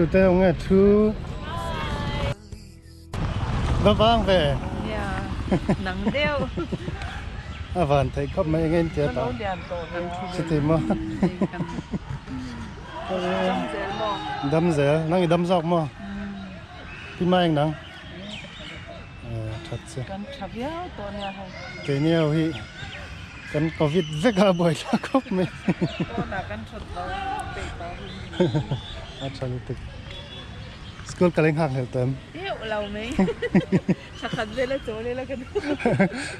tụi tao nghe thu nó vang về nắng đeo à vẫn thấy có mấy anh chơi tao sẽ tìm mà đâm dễ năng đâm dọc mà cái mai anh năng thật sự cái nhiều thì cái covid rất là bồi ra cốc mình actually school cái linh hàng hiểu tầm lâu mấy chắc hẳn về là chỗ này là cái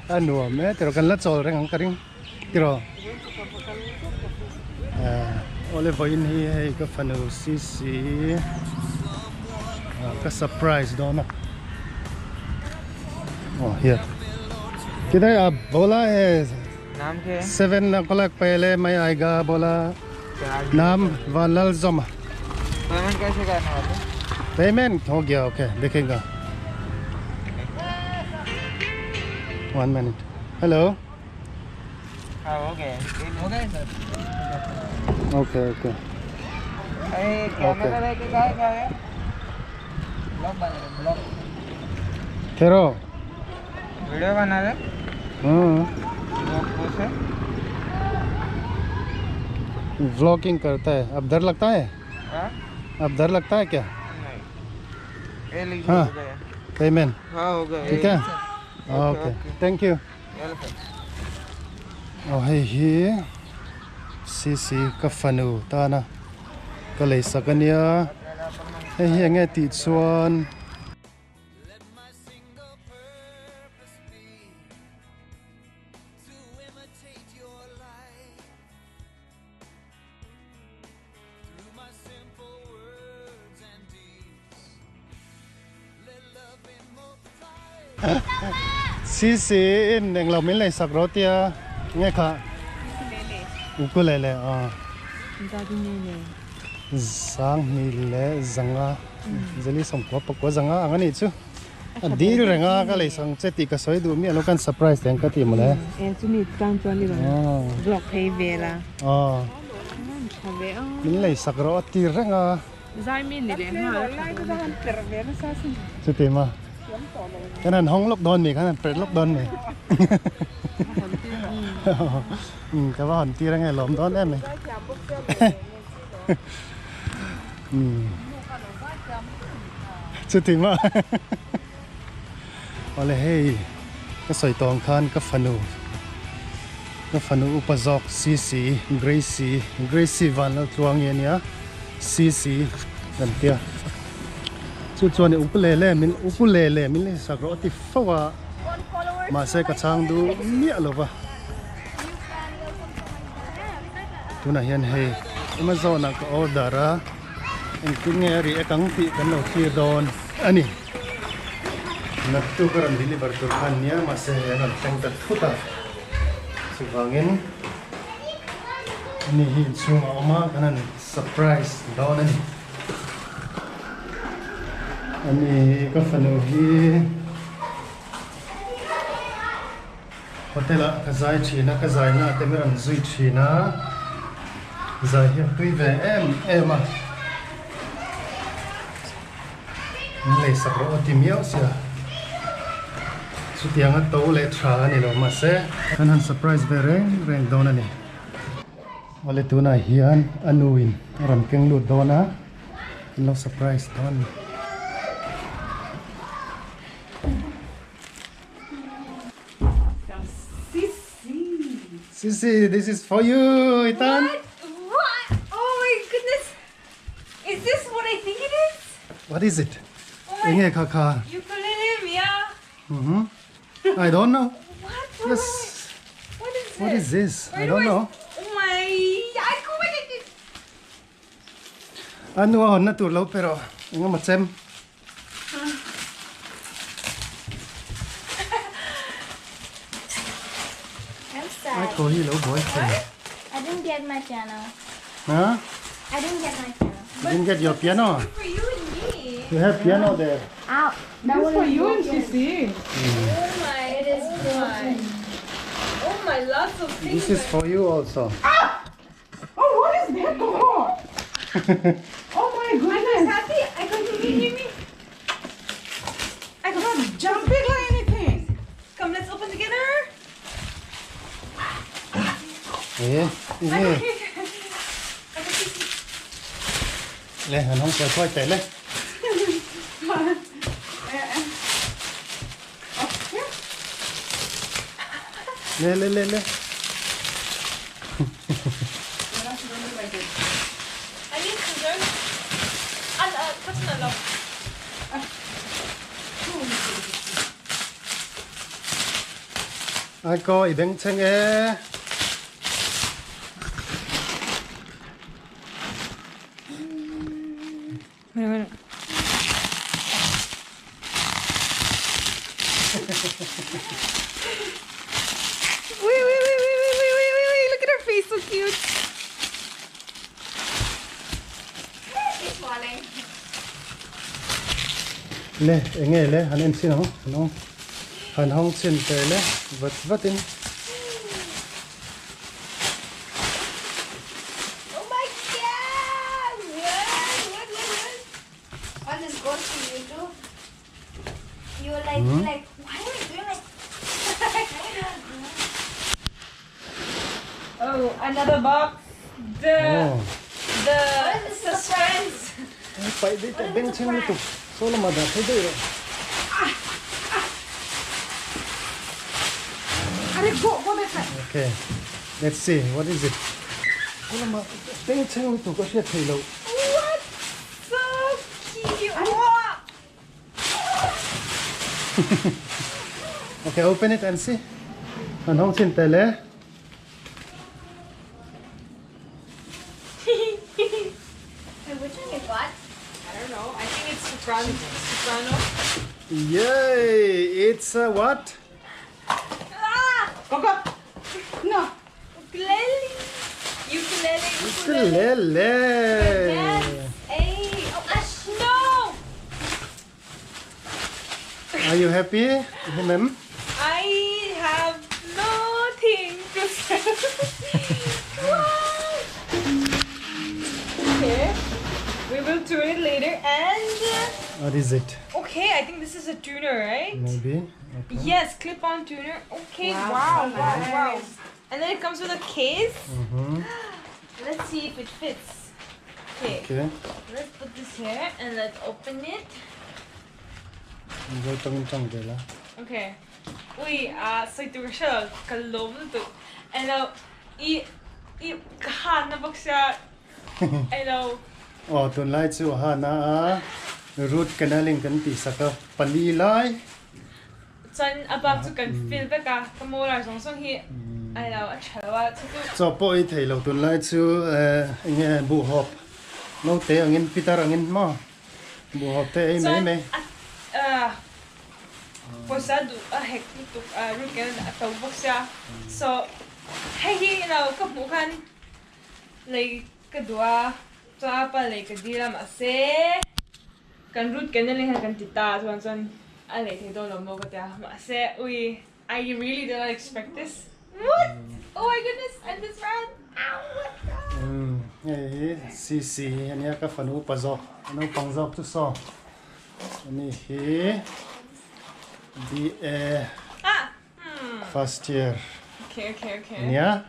anh nuôi mấy thì rồi cái lát trâu đấy cái rinh thì rồi olive oil hay cái fanu xí cái surprise đó nè here cái đấy Vala है नाम क्या है 7 o'clock पहले मैं आएगा बोला नाम वाला जमा पेमेंट कैसे करना है पेमेंट हो गया ओके देखेगा 1 minute हेलो हाँ हो गया सर ओके ओके कैमरा लेके क्या है ब्लॉग बना रहे ब्लॉग तेरो वीडियो बना रहे व्लॉगिंग करता है अब डर लगता है अब डर लगता है क्या नहीं हाँ पेमेंट हाँ हो गया ठीक है ओके थैंक यू ही सी का फनु ta na ka lei sakania he nghe ti chuan si neng lo min lei sak ro tia nghe kha ukulele sang ni le zanga zeli som ko pa ko zanga angani chu di renga ka lei sang cheti ka soi du mi lo kan surprise teng ka ti mo le chu mi tang chuan ni block pay vela min lei sak ro ti renga zai min ni le ha lai ko han per vela sa sin chu ti ma cái này không lốc đòn mì cái này phải lốc đòn mì cái vào hòn tia đang ngày lỏm đón em này chưa tìm mà ở đây hey cái sợi tòng khan cái fanu upazok cc gracie van là tuang ye nia cc dan tia chú chuan này ukulele mình lấy sạc rõ thì phao à mà sẽ cả trang du mía rồi va tu này hiện hay Amazon là có order á anh cứ nghe rồi căng thị cái nào kia đòn anh đi nắp tu cái làm deliver tu khăn nhá mà sẽ làm trong tật thuốc à sự vangin anh hiện xuống mà cái này surprise đó này anh có phần hi hotel cái giải trí na cái giải na tem làm duy trì na giải hiệp tuy về em à lấy sắp rồi tìm hiểu xia số tiền ở tàu lấy trả này rồi mà sẽ anh han surprise về reng đó này ở đây tu này hiền anuin làm keng lụt đó na lo surprise đó này Sisi, this is for you, Ethan. What? Oh my goodness! Is this what I think it is? What is it? Oh my Inge kaka. ukulele, yeah. I don't know. What? Yes. What is this? What is this? Where I do don't know. Oh my! I go with it. Anu hon na tu lo pero inge macam. I'm Ai sad. ko hi lo boy. I didn't get my piano. Huh? I didn't get my piano. You didn't get your piano. For you and me. You have piano there. Ow! That was for you and Sissy. Oh my! It is fun. Oh my! Lots of things. This is for you also. Oh, what is that? Oh my goodness! Happy nghe lên hắn không sợ thôi tệ lên lên lên lên lên I need scissors. Touch the log. ai coi bánh chanh e Wait. Wait. Look at her face, so cute. It's falling. le nghe le hắn em xin không hắn không xin tệ le vật in Oh my god! What? What is good for you too? You're like, why are you doing like? Oh, another box. oh The What is the suspense? phải đi tại bánh chanh liên tục số là mà đã thấy đây rồi go back. okay let's see what is it số là mà bánh chanh liên tục có sẽ thấy lâu What? So cute. Wow. okay open it and see hắn không xin tệ le Wait, which one you got? I don't know. I think it's soprano. yay it's a what Ah! Go. No. Ukulele. ukulele Yes. Hey. Oh, Ash, no! are you happy ma'am I have nothing to say. Wow. Okay. We will tune it later and what is it okay, I think this is a tuner, right? maybe okay. Yes, clip-on tuner. Okay, wow. And then it comes with a case. Let's see if it fits. Okay, Okay. let's put this here and let's open it. Rồi trong đây là. Okay. Ui, so tu siya kalom to. Ano, I kahan na bak siya. Ano, Tuần lai chu ha na root canaling kan ti saka pali lai. chan abak tu kan feel ba ka kamora song song hi. Ano, chawa tu. Cho po I thei lo tuần lai chu nge bu hop. No te angin pitar angin mo. Bu hop te ai me me. Posado hek tu root kan ataw bak siya. So, hey, kamukan like kadua sa pa like kadira mase kan root kan na lang kan tita so alay tito lo mo kaya mase uy I really did not expect this. What? Oh my goodness, and this ran. Ow, what the? Si ania ka fanu pa zo. Ano pang zo tu so. Ani hi di first year. Okay. Ania.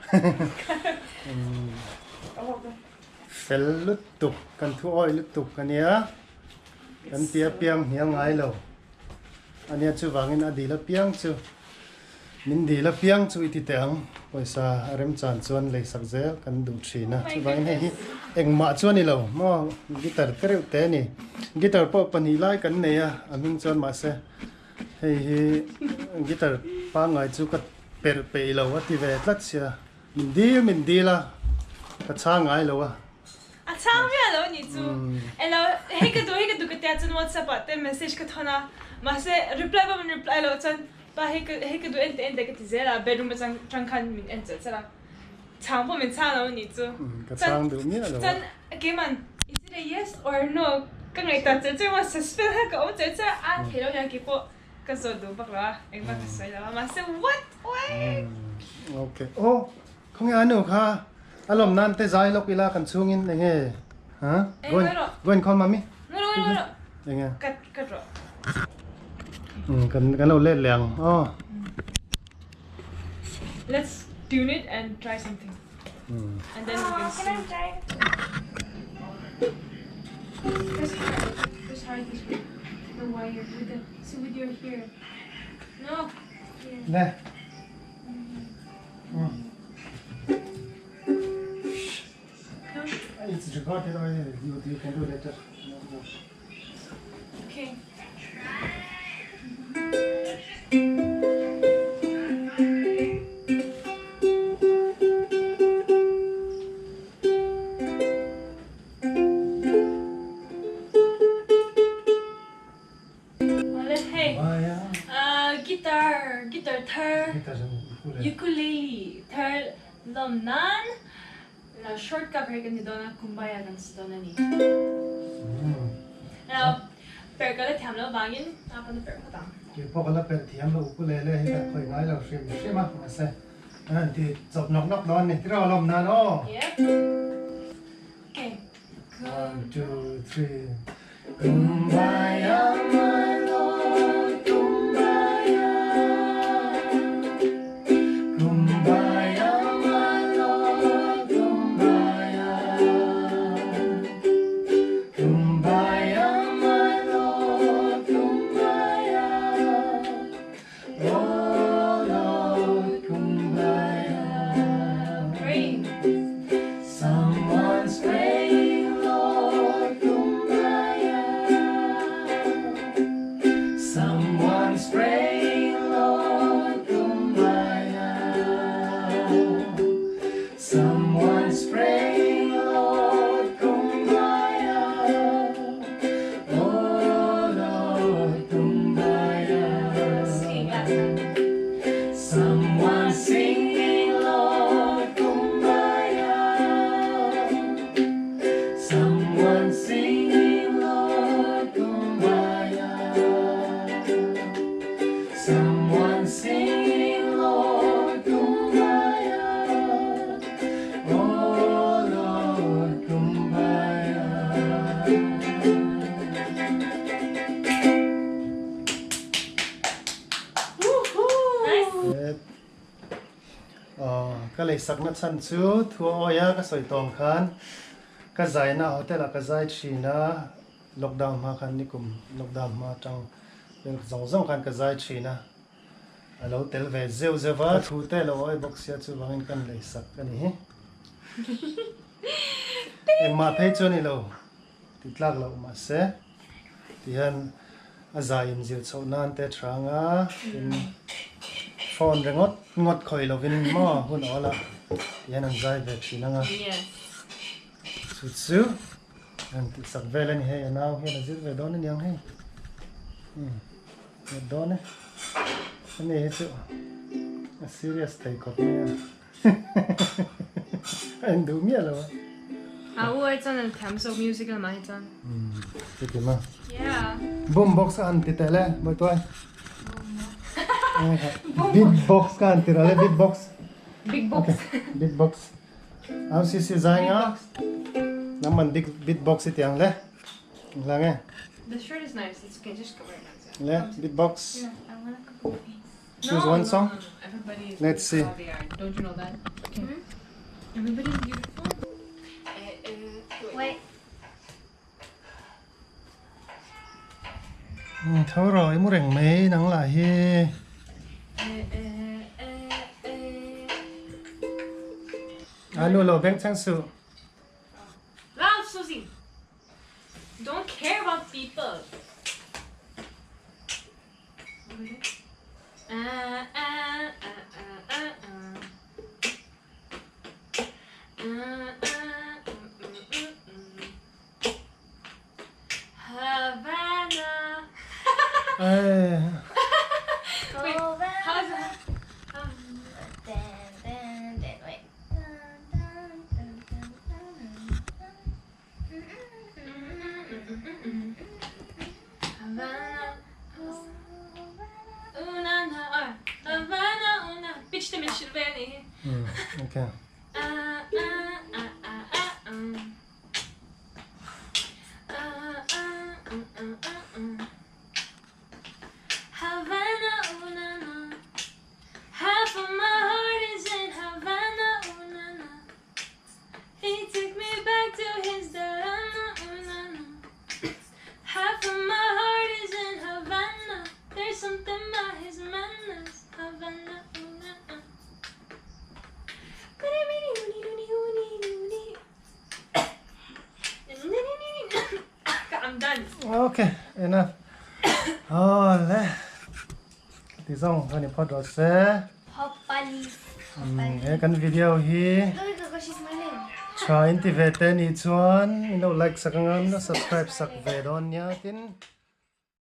Fel lut tục kan thu oi lut tục ania. Kan tia piang hiang ai lo. Ania chu wangin adila piang chu. Min di la piang chu iti teng. Poisa rem chan chuan lei sak zel kan du thina. Chu wangin hei eng ma chuan ni lo. Mo guitar kreu te ni. Guitar po pan hi lai kan nei a. Aming chuan ma se. Hei guitar pa ngai chu ka per pe lo ati ve tlat sia. Min di la. Ka cha ngai lo a. Chang me lo ni tu. Elo hey ka du ka tia chun WhatsApp te message ka thona. Ma se reply lo chan ba hey ka du ente ka ti zela bedroom ba chang kan min ente chara. Chang po min chang lo ni tu. Ka chang du mi lo. Chan again man, is it a yes or no? Ka ngai ta che ma suspend ha ka o che hello ya ki po ka so du bak la. Ek ba ka sai la. Ma se what? Why? Okay. Oh, không nghe ano ka. Alom nan te zai lok ila kan chhungin nge. Ha? Goin call mami. No. Nge. Kat ro. Kan lo le liang. Oh. Let's tune it and try something. And then we can Can I sing. try? Press hard this way. The wire with the with your hair. No. Nè. It's recorded already. You can do later. Okay. Hey. Guitar, third, ukulele, third, lomnan. Now short cover kan dito na kumbaya kan sa doon ni. Now, pero kalau tiap lo bangin, apa na pero patang. Cái bộ là bên thiam là ukulele hay là khởi nói là phim mà sẽ thì chụp nóc đó này, cái đó làm nào nó. Yep. Okay. 1, 2, 3. Kumbaya, my Lord, kumbaya. Kumbaya, my Lord, kumbaya. Kumbaya, my Lord, kumbaya. Oh Lord, kumbaya. Great. Someone's praying, Lord, kumbaya. Someone's praying, Lord, kumbaya. Someone's praying, Lord, kumbaya. Oh Lord, kumbaya. Sing last time. Someone's singing, Lord, kumbaya. Someone's singing, Lord, kumbaya. Someone's singing, Lord, kumbaya. Oh Lord, kumbaya. Nice. Cái lấy sắc nát chân chú thua oya cái sợi tôm khan cái giải na hotel là cái giải chi na lockdown mà khan ni kum lockdown mà trong bên zong zong khan cái giải chi na alo tel về zeu zeva thu te lo oi box ya chu bangin kan lấy sắc cái này em mà thấy cho ni lo titlak lo mà se thì han azai im zil chau nan te tranga in phone rengot ngot khoi lovin ma hun ola yan an zai ve china nga Yes. chu an ti sak velen he now he na zil ve don ni ang he ne don ne ani he chu a serious take off me an du mi lo ui chân là thảm sâu music là mai chân. ti ma Yeah. boombox an ti tele boy toy beatbox kan ti rale beatbox Big box. beatbox ao si si zai nga naman beatbox itiang le lang eh The shirt is nice. It's okay. Just cover it. le beatbox I want a couple of these. choose one song. Everybody is Let's see. how they are. Don't you know that? Okay. Everybody is beautiful. Wait. thôi rồi mua rèn mấy nắng lại he alo lo beng chang su Loud, Susie. Don't care about people. Havana. ê Wait, how's that? Wait. Havana. Havana, una. Pitch the mission, Benny. okay Havana, una. Half of my heart is in Havana, una. Okay, enough. Oh, le. Thì xong, thôi thì pot rồi sẽ. Hoppali. Cái video hi. Look at she's smiling. Try in ti ve te ni chuan. You know, like sakangam, no subscribe sak ve don nya tin.